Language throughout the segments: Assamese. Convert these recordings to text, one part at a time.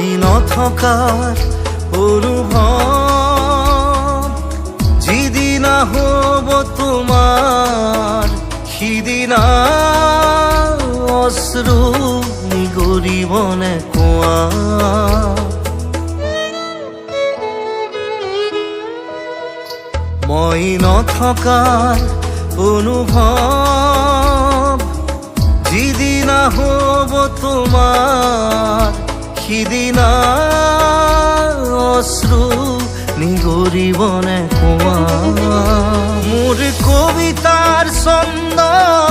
মই নথকাৰ অনুভৱ যিদিনা হ'ব তোমাৰ সিদিনা অশ্ৰু নিগৰিবনে কোৱা। মই নথকাৰ অনুভৱ যিদিনা হ'ব তোমাৰ সিদিনা অশ্ৰু নিগৰিবনে কোৱা। মোৰ কবিতাৰ ছন্দ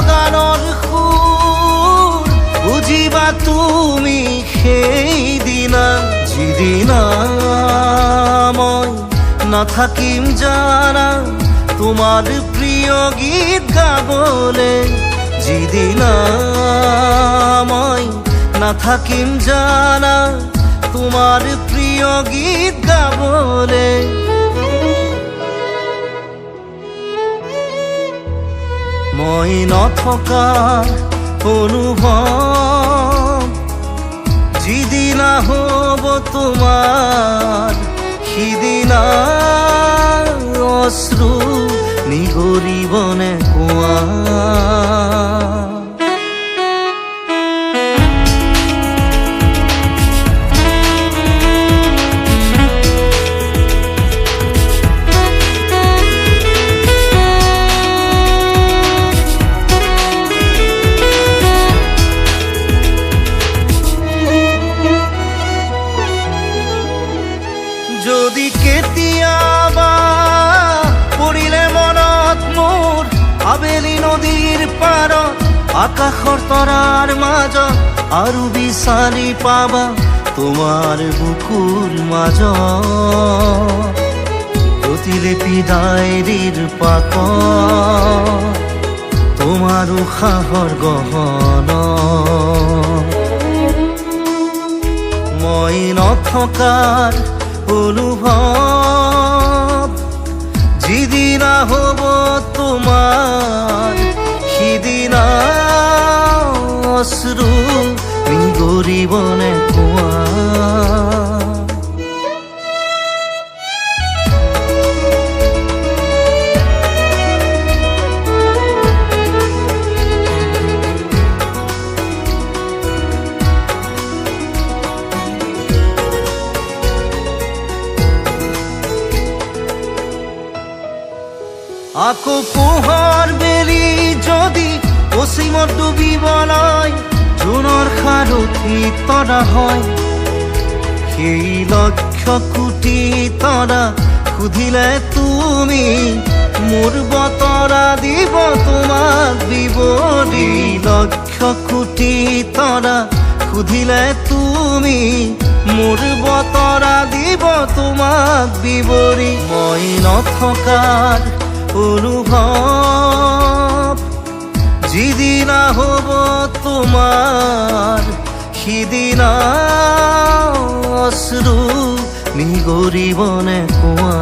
গানৰ সুৰ বুজিবা তুমি সেইদিনা যিদিনা মই নাথাকিম জানা তোমাৰ প্ৰিয় গীত গাবলে। যিদিনা মই নাথাকিম জানা তোমাৰ প্ৰিয় গীত গাবলে। মই নথকাৰ অনুভৱ যিদিনা হ'ব তোমাৰ সিদিনা অশ্ৰু নিগৰিবনে কোৱা। যদি কেতিয়াবা পৰিলে মনত মোৰ আবেলি নদীৰ পাৰত আকাশৰ তৰাৰ মাজত আৰু বিচাৰি পাবা তোমাৰ বুকুৰ মাজত প্ৰতিলিপি ডায়েৰীৰ পাতত তোমাৰ উশাহৰ গহনা। মই নথকাৰ অনুভৱ যিদিনা হ'ব তোমাৰ সিদিনা অশ্ৰু নিগৰিবনে কোৱা। আকৌ পোহৰ বেলি যদি অসীমত ডুবিবলৈ জোনৰ সাৰথি তৰা হয় সেই লক্ষ কোটি তৰা সুধিলে তুমি মোৰ বতৰা দিব তোমাক বিৱৰি। লক্ষ কোটি তৰা সুধিলে তুমি মোৰ বতৰা দিব তোমাক বিৱৰি। মই নথকাৰ অনুভৱ যিদিনা হ'ব তোমাৰ সিদিনা অশ্ৰু নিগৰিবনে কোৱা।